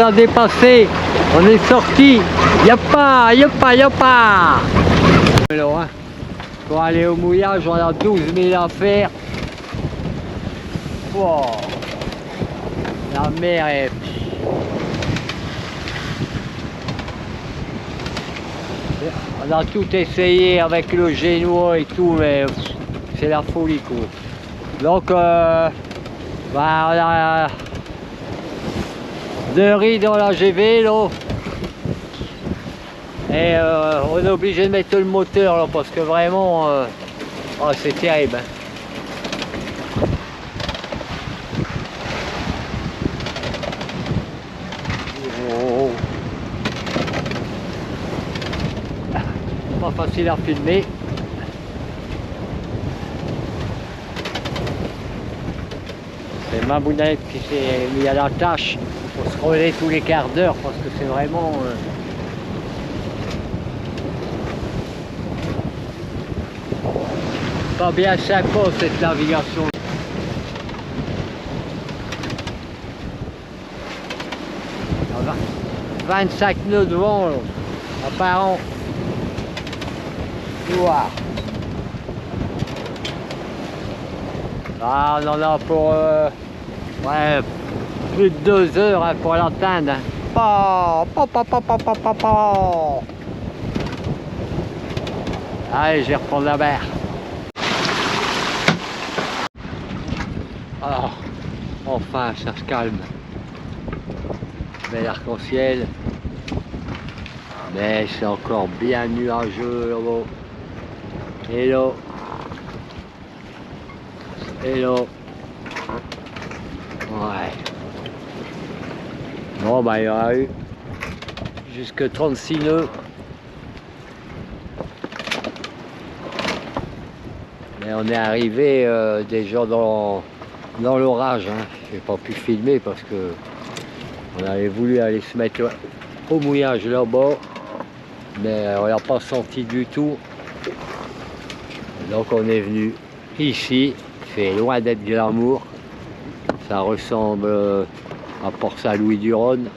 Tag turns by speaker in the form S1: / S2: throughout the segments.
S1: a dépassé. On est sorti. Yapa, yapa, yapa. Pour aller au mouillage, on a 12 000 à faire. Wow. La mer est... On a tout essayé avec le génois et tout, mais c'est la folie quoi. Donc, bah, on a 2 riz dans la GV là. Et on est obligé de mettre le moteur là parce que vraiment, oh, c'est terrible. Hein. Oh. Pas facile à filmer. C'est ma bounette qui s'est mis à la tâche pour se relayer tous les quarts d'heure parce que c'est vraiment... pas bien sympa cette navigation. 25 nœuds de vent là, apparent. Wow. Ah, on en a pour ouais, plus de 2 heures hein, pour l'atteindre. Allez, je vais reprendre la mer. Alors, enfin, ça se calme. Bel arc-en-ciel. Mais c'est encore bien nuageux là-bas. Hello. Hello. Ouais. Bon bah il y aura eu jusque 36 nœuds. Mais on est arrivé déjà dans l'orage. Hein. J'ai pas pu filmer parce que on avait voulu aller se mettre au mouillage là-bas. Mais on l'a pas senti du tout. Donc on est venu ici. C'est loin d'être glamour. Ça ressemble à Port-Saint-Louis-du-Rhône.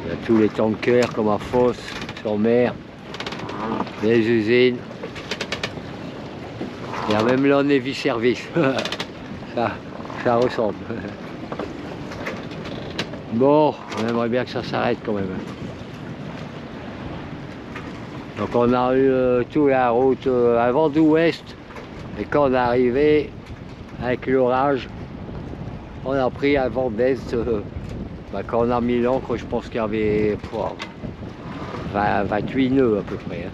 S1: Il y a tous les tankers comme à Fos, sur mer, les usines. Il y a même le Navy Service. ça ressemble. Bon, on aimerait bien que ça s'arrête quand même. Donc on a eu toute la route à vent d'ouest. Et quand on est arrivé avec l'orage, on a pris un vent d'est. Quand on a mis l'ancre, je pense qu'il y avait 28 nœuds à peu près. Hein.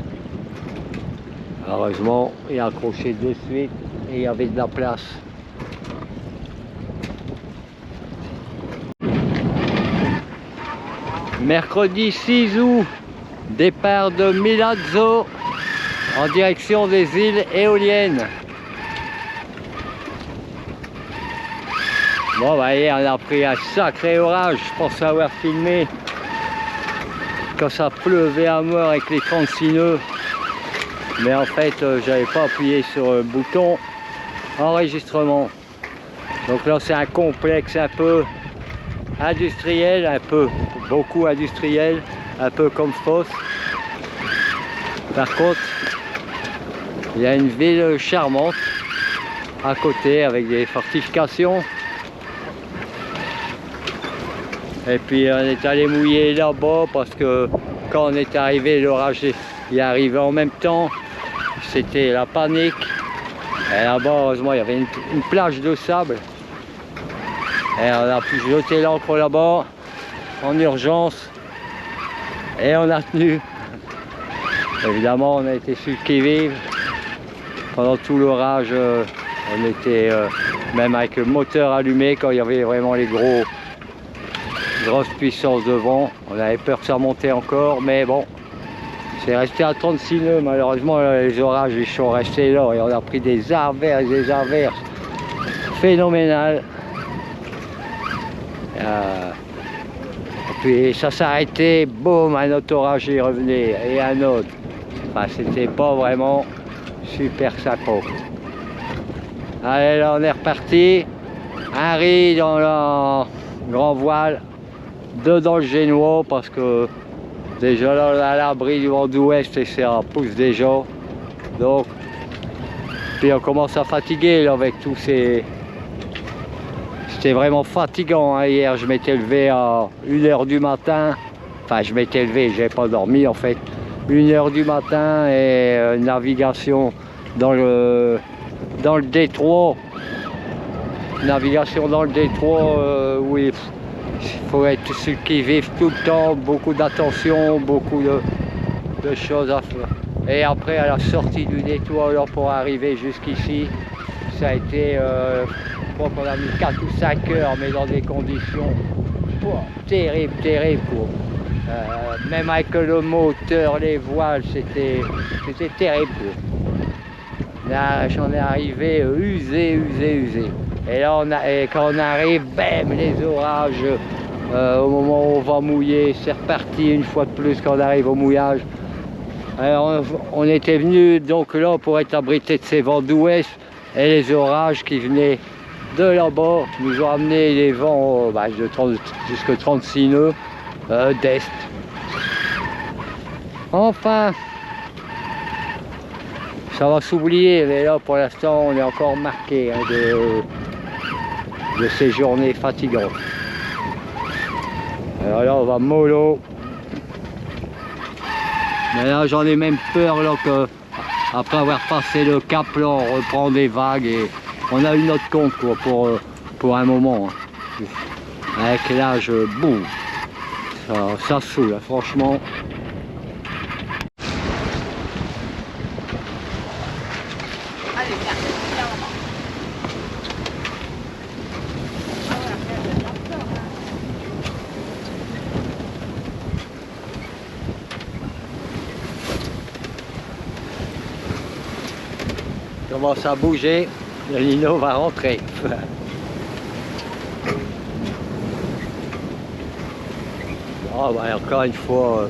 S1: Heureusement, il a accroché de suite et il y avait de la place. Mercredi 6 août, départ de Milazzo en direction des îles éoliennes. Bon, bah, hier, on a pris un sacré orage. Je pense avoir filmé quand ça pleuvait à mort avec les 36 nœuds. Mais en fait, j'avais pas appuyé sur le bouton enregistrement. Donc là, c'est un complexe un peu industriel, beaucoup industriel, un peu comme Fos. Par contre, il y a une ville charmante à côté avec des fortifications. Et puis on est allé mouiller là-bas parce que quand on est arrivé, l'orage est arrivé en même temps. C'était la panique. Et là-bas, heureusement, il y avait une plage de sable. Et on a pu jeter l'ancre là-bas en urgence. Et on a tenu. Évidemment, on a été sur le qui-vive. Pendant tout l'orage, on était même avec le moteur allumé quand il y avait vraiment les grosses puissances de vent. On avait peur que ça montait encore, mais bon, c'est resté à 36 nœuds. Malheureusement, les orages ils sont restés là et on a pris des averses phénoménales. Et puis ça s'arrêtait, boum, un autre orage y revenait et un autre. Enfin, c'était pas vraiment super sympa. Allez, là on est reparti. Un riz dans le grand voile. deux dans le génois parce que déjà là, à l'abri du vent d'ouest et ça pousse déjà. Donc, puis on commence à fatiguer là, avec tous ces... C'était vraiment fatigant hein. Hier, je m'étais levé à 1h du matin. Enfin, je m'étais levé, j'avais pas dormi en fait. 1h du matin et navigation dans le détroit. Navigation dans le détroit, oui, il faut être sur le qui-vive tout le temps, beaucoup d'attention, beaucoup de choses à faire. Et après, à la sortie du détroit, alors, pour arriver jusqu'ici, ça a été, je crois qu'on a mis 4 ou 5 heures, mais dans des conditions terribles, terribles. Même avec le moteur, les voiles, c'était terrible. Là, j'en ai arrivé usé. Et là, quand on arrive, bam, les orages. Au moment où on va mouiller, c'est reparti une fois de plus quand on arrive au mouillage. Alors, on était venu donc là pour être abrité de ces vents d'ouest et les orages qui venaient de là-bas nous ont amené les vents de 30 jusqu'à 36 nœuds d'est. Enfin, ça va s'oublier, mais là pour l'instant on est encore marqué hein, de ces journées fatigantes. Alors là on va mollo. Mais là j'en ai même peur là que après avoir passé le cap là on reprend des vagues et on a eu notre compte quoi pour un moment. Hein. Avec l'âge, boum, ça saoule hein, franchement. Commence à bouger, le lino va rentrer. Oh, bah, encore une fois,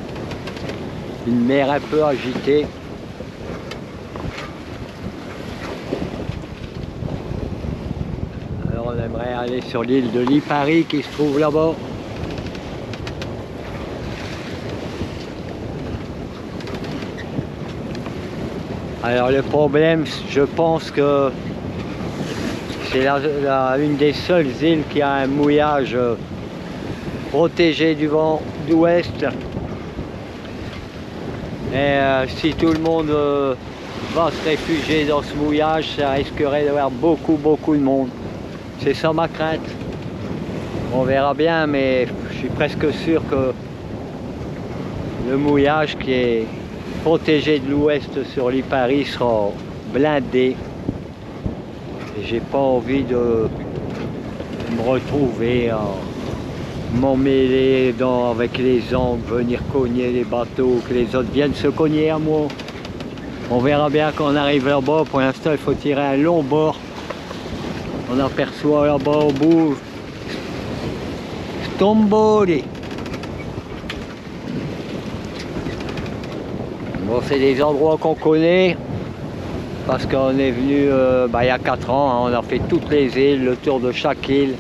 S1: une mer un peu agitée. Alors on aimerait aller sur l'île de Lipari qui se trouve là-bas. Alors le problème, je pense que c'est une des seules îles qui a un mouillage protégé du vent d'ouest. Et si tout le monde va se réfugier dans ce mouillage, ça risquerait d'avoir beaucoup de monde. C'est ça ma crainte. On verra bien, mais je suis presque sûr que le mouillage qui est protégé de l'ouest sur Lipari sera blindé. Et j'ai pas envie de me retrouver à m'emmêler avec les angles, venir cogner les bateaux, que les autres viennent se cogner à moi. On verra bien quand on arrive là-bas. Pour l'instant, il faut tirer un long bord. On aperçoit là-bas au bout Stromboli. Bon, c'est des endroits qu'on connaît parce qu'on est venu il y a 4 ans, hein, on a fait toutes les îles, le tour de chaque île.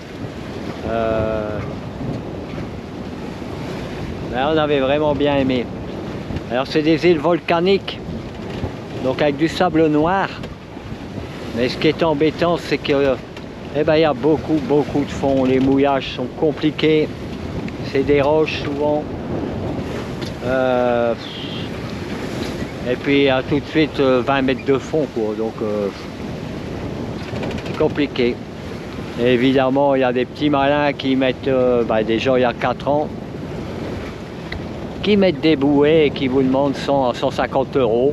S1: On avait vraiment bien aimé. Alors c'est des îles volcaniques, donc avec du sable noir. Mais ce qui est embêtant, c'est que il y a beaucoup de fond. Les mouillages sont compliqués. C'est des roches souvent. Et puis il y a tout de suite 20 mètres de fond, quoi. Donc c'est compliqué. Et évidemment, il y a des petits malins qui mettent, des gens il y a 4 ans, qui mettent des bouées et qui vous demandent 100 à 150 €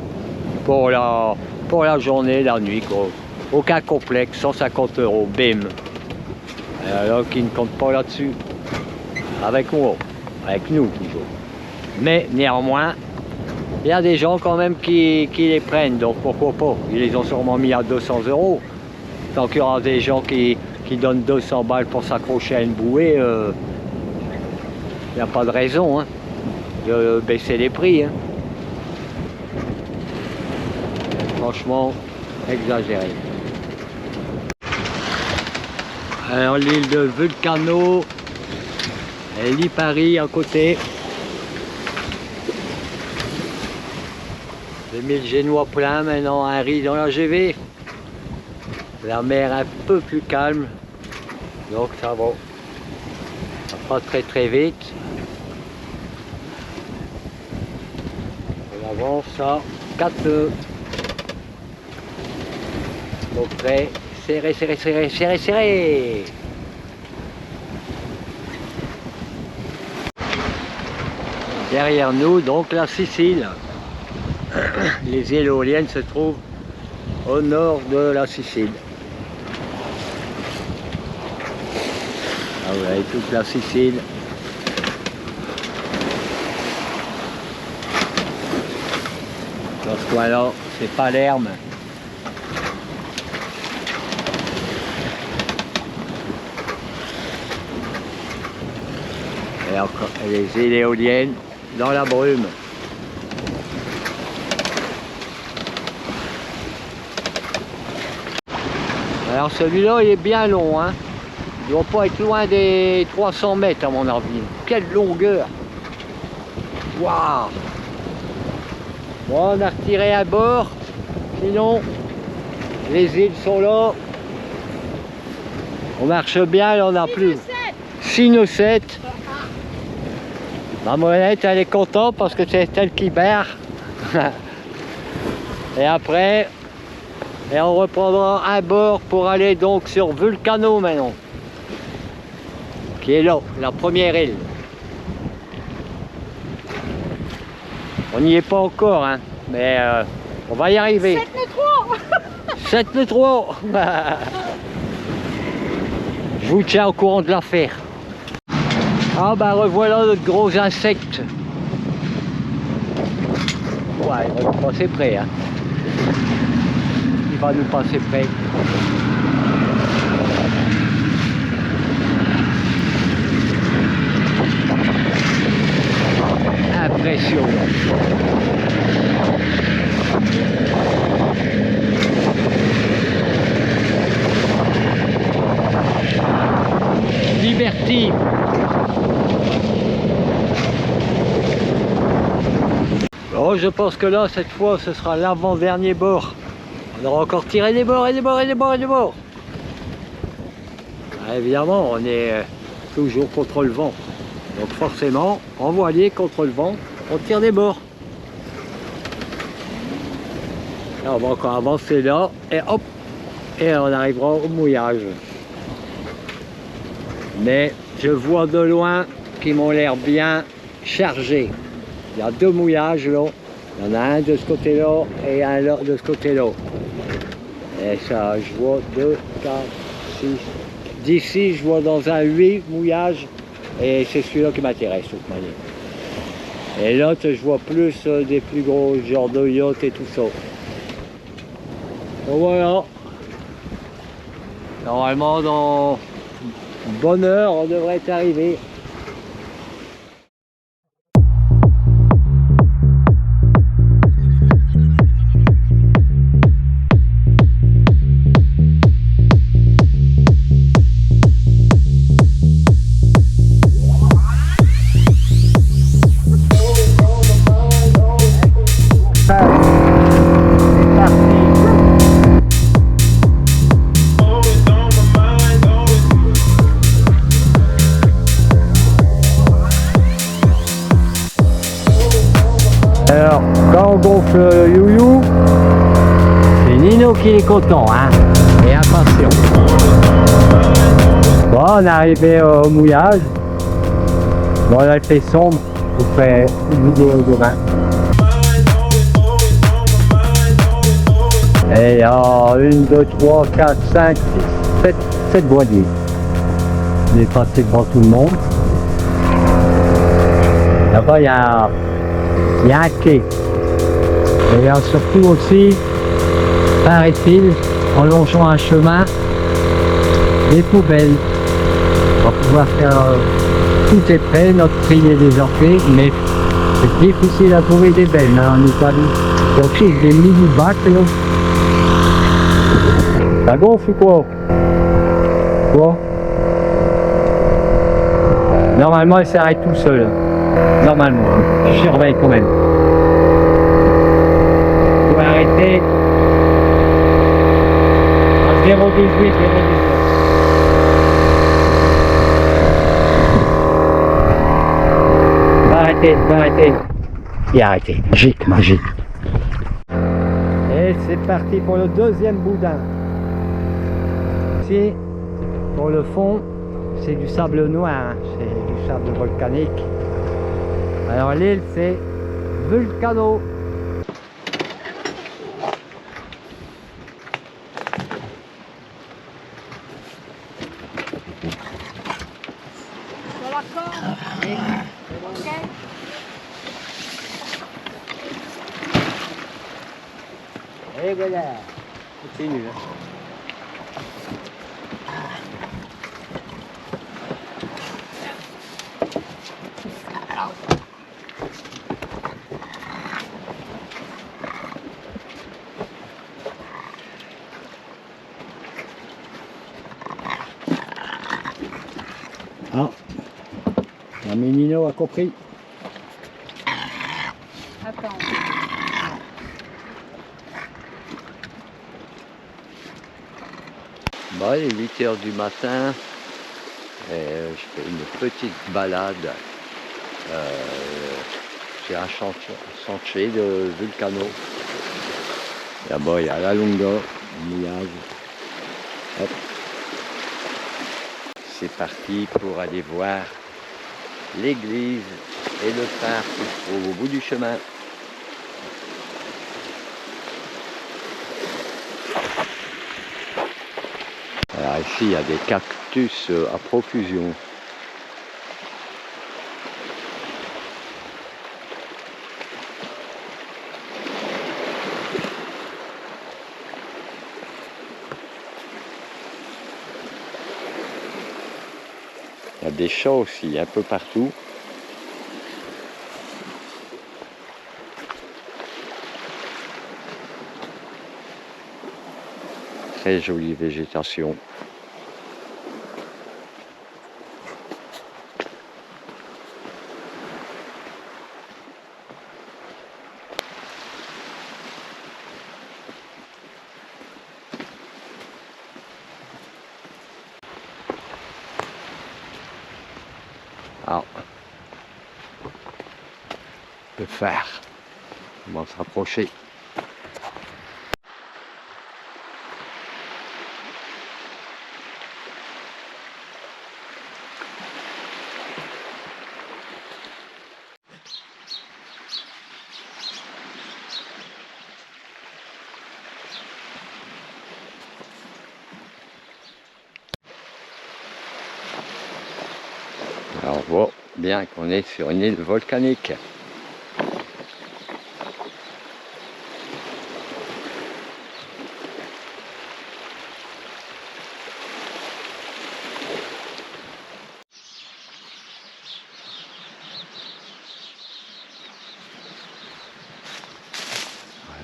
S1: pour la journée, la nuit, quoi. Aucun complexe, 150 €, bim. Et alors qui ne comptent pas là-dessus. Avec moi, avec nous toujours. Mais néanmoins, il y a des gens quand même qui les prennent, donc pourquoi pas. Ils les ont sûrement mis à 200 €. Tant qu'il y aura des gens qui donnent 200 balles pour s'accrocher à une bouée, il n'y a pas de raison hein, de baisser les prix. Hein. Franchement, exagéré. Alors l'île de Vulcano, Et Lipari à côté. J'ai mis le génois plein maintenant, un riz dans la GV. La mer un peu plus calme, donc ça va. Ça va pas très vite. On avance à 4 nœuds. Donc prêt, serré, serré, serré, serré, serré. Derrière nous, donc la Sicile. Les îles éoliennes se trouvent au nord de la Sicile. Ah, vous avez toute la Sicile. Dans ce coin-là, c'est Palerme. Et encore les îles éoliennes dans la brume. Alors celui-là il est bien long, hein. Il ne doit pas être loin des 300 mètres à mon avis. Quelle longueur! Waouh! Bon, on a retiré à bord, sinon les îles sont là. On marche bien, il n'y en a plus. 6 nœuds 7. Ma monette elle est contente parce que c'est elle qui barre. Et après, on reprendra un bord pour aller donc sur Vulcano maintenant. Qui est là, la première île. On n'y est pas encore, hein, mais on va y arriver.
S2: 7 nœuds 3.
S1: 7 nœuds 3. Je vous tiens au courant de l'affaire. Ah bah revoilà notre gros insecte. Ouais, il va nous passer près, hein. Il va nous passer près. Impressionnant. Liberty. Oh, je pense que là, cette fois, ce sera l'avant-dernier bord. On aura encore tiré des bords et des bords et des bords et des bords. Ah, évidemment, on est toujours contre le vent. Donc forcément, en voilier contre le vent, on tire des bords. Là, on va encore avancer là, et hop, et on arrivera au mouillage. Mais je vois de loin qu'ils m'ont l'air bien chargés. Il y a 2 mouillages là. Il y en a un de ce côté-là et un là de ce côté-là. Et ça, je vois 2, 4, 6. D'ici, je vois dans un 8 mouillages. Et c'est celui-là qui m'intéresse, de toute manière. Et l'autre, je vois plus des plus gros, genre de yacht et tout ça. Donc voilà. Normalement, dans une bonne heure, on devrait être arrivé. Alors, quand on gonfle le you-you, c'est Nino qui est content, hein, et impatient. Bon, on est arrivé au mouillage. Bon, là, il fait sombre. Je vous fais une vidéo demain. Et il y a 1, 2, 3, 4, 5, 6, 7 voiliers. On est passé devant tout le monde. Là-bas, il y a un quai. Et il y a surtout aussi, paraît-il, en longeant un chemin, des poubelles. On va pouvoir faire tout est prêt, notre tri est déjà fait, mais c'est difficile à trouver des belles hein, en Italie. Donc c'est des mini-bacs là. Ça gonfle ou quoi? Quoi? Normalement, il s'arrête tout seul. Normalement. Je surveille quand même. Vous pouvez arrêter à 0,18, 0,19. Va arrêter. Et arrêter. Magique, magique. Et c'est parti pour le deuxième boudin. Ici, pour le fond, c'est du sable noir, hein. C'est du sable volcanique. Alors l'île, c'est Vulcano.
S2: Sur la corde. Ok.
S1: Et voilà, continue. Ah, la Ménino a compris.
S2: Attends.
S1: Bon, il est 8 h du matin. Et je fais une petite balade. J'ai un sentier de Vulcano. Là-bas, il y a la longueur, le mouillage. Hop. C'est parti pour aller voir l'église et le phare qui se trouve au bout du chemin. Alors ici, il y a des cactus à profusion. Il y a des chats aussi, un peu partout. Très jolie végétation. Alors, le phare, on va se rapprocher. Alors on voit bien qu'on est sur une île volcanique.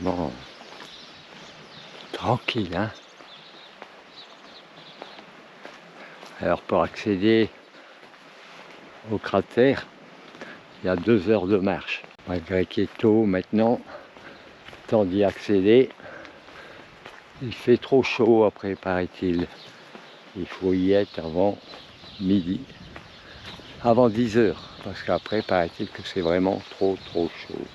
S1: Vraiment tranquille, hein. Alors pour accéder au cratère, il y a 2 heures de marche. Malgré qu'il est tôt maintenant, temps d'y accéder. Il fait trop chaud après, paraît-il. Il faut y être avant midi, avant 10 heures, parce qu'après, paraît-il que c'est vraiment trop chaud.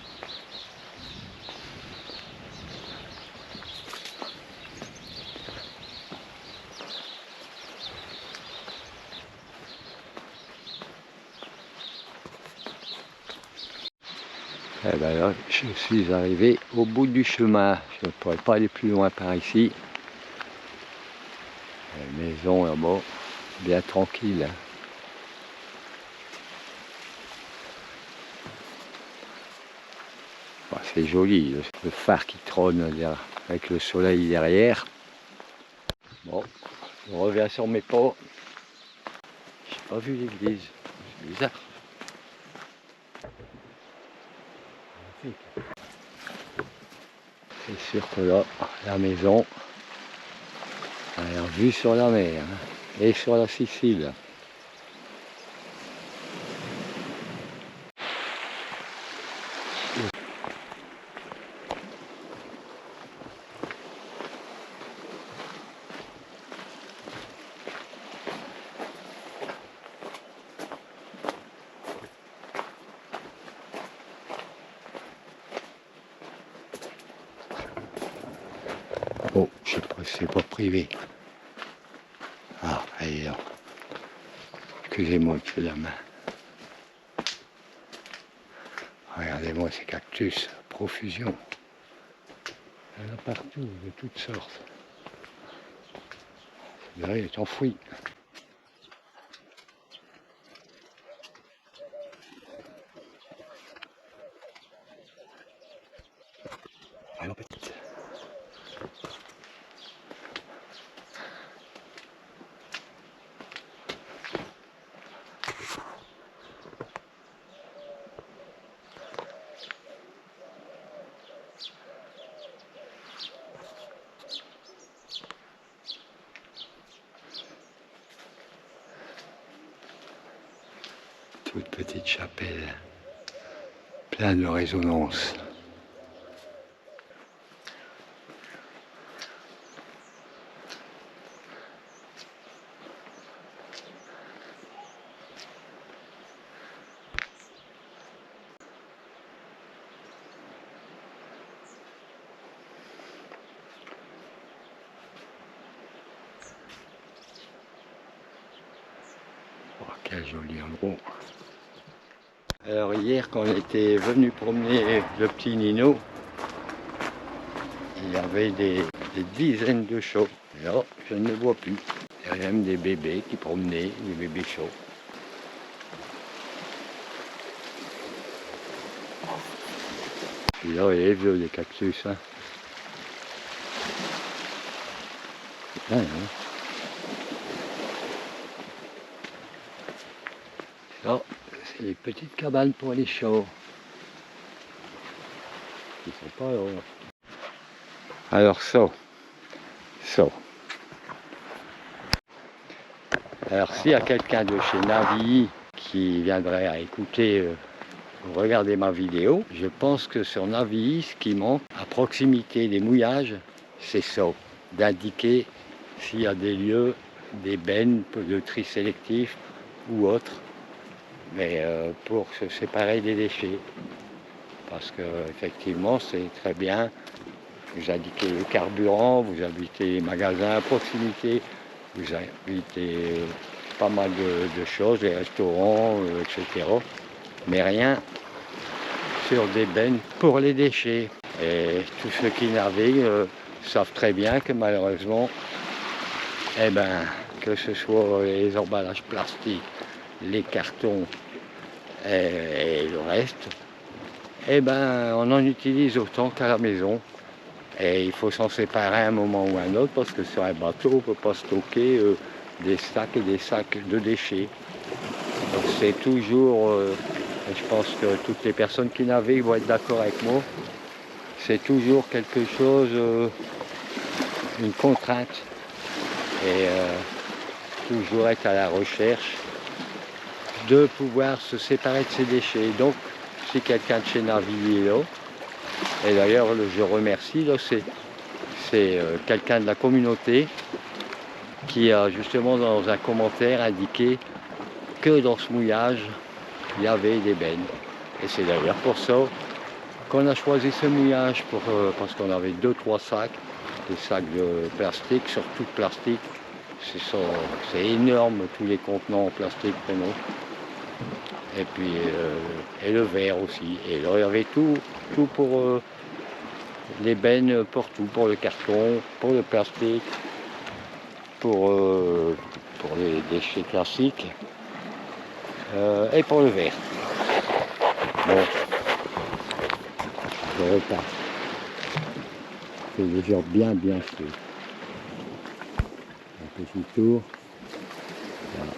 S1: Et ben là, je suis arrivé au bout du chemin. Je ne pourrais pas aller plus loin par ici. La maison là-bas, bien tranquille. Bon, c'est joli, le phare qui trône avec le soleil derrière. Bon, je reviens sur mes pas. J'ai pas vu l'église, c'est bizarre. C'est sûr que là, la maison, elle a vue sur la mer, hein, et sur la Sicile. Oh, je sais pas, c'est pas privé. Ah, elle est là. Excusez-moi, je fais la main. Regardez-moi ces cactus, profusion. Il y en a partout, de toutes sortes. Là, il est enfoui. Alors, petite. Toute petite chapelle, plein de résonances. Oh, quel joli endroit. Alors hier, quand on était venu promener le petit Nino, il y avait des dizaines de chauds. Là, je ne les vois plus. Il y avait même des bébés qui promenaient, des bébés chauds. Et là, il est vieux, les cactus. Hein. C'est plein, hein. Là, c'est les petites cabanes pour les chauds. Ils sont pas là. Alors ça. Alors s'il y a quelqu'un de chez Navi qui viendrait à écouter ou regarder ma vidéo, je pense que sur Navi, ce qui manque à proximité des mouillages, c'est ça, d'indiquer s'il y a des lieux, des bennes de tri sélectif ou autres, mais pour se séparer des déchets. Parce que effectivement c'est très bien, vous indiquez le carburant, vous invitez les magasins à proximité, vous invitez pas mal de choses, les restaurants, etc. Mais rien sur des bennes pour les déchets. Et tous ceux qui naviguent savent très bien que malheureusement, que ce soit les emballages plastiques, les cartons et le reste, on en utilise autant qu'à la maison. Et il faut s'en séparer à un moment ou à un autre parce que sur un bateau, on ne peut pas stocker des sacs et des sacs de déchets. Donc c'est toujours, je pense que toutes les personnes qui naviguent vont être d'accord avec moi, c'est toujours quelque chose, une contrainte. Et toujours être à la recherche de pouvoir se séparer de ces déchets. Donc si quelqu'un de chez Navi est là, et d'ailleurs, je remercie, là, c'est quelqu'un de la communauté qui a justement dans un commentaire indiqué que dans ce mouillage, il y avait des bennes. Et c'est d'ailleurs pour ça qu'on a choisi ce mouillage, parce qu'on avait 2-3 sacs, des sacs de plastique, surtout de plastique. C'est énorme, tous les contenants en plastique pour nous. Et puis et le verre aussi. Et là, il y avait tout pour les bennes, pour tout, pour le carton, pour le plastique, pour les déchets classiques et pour le verre. Bon, je repars. C'est déjà bien fait. Un petit tour. Voilà.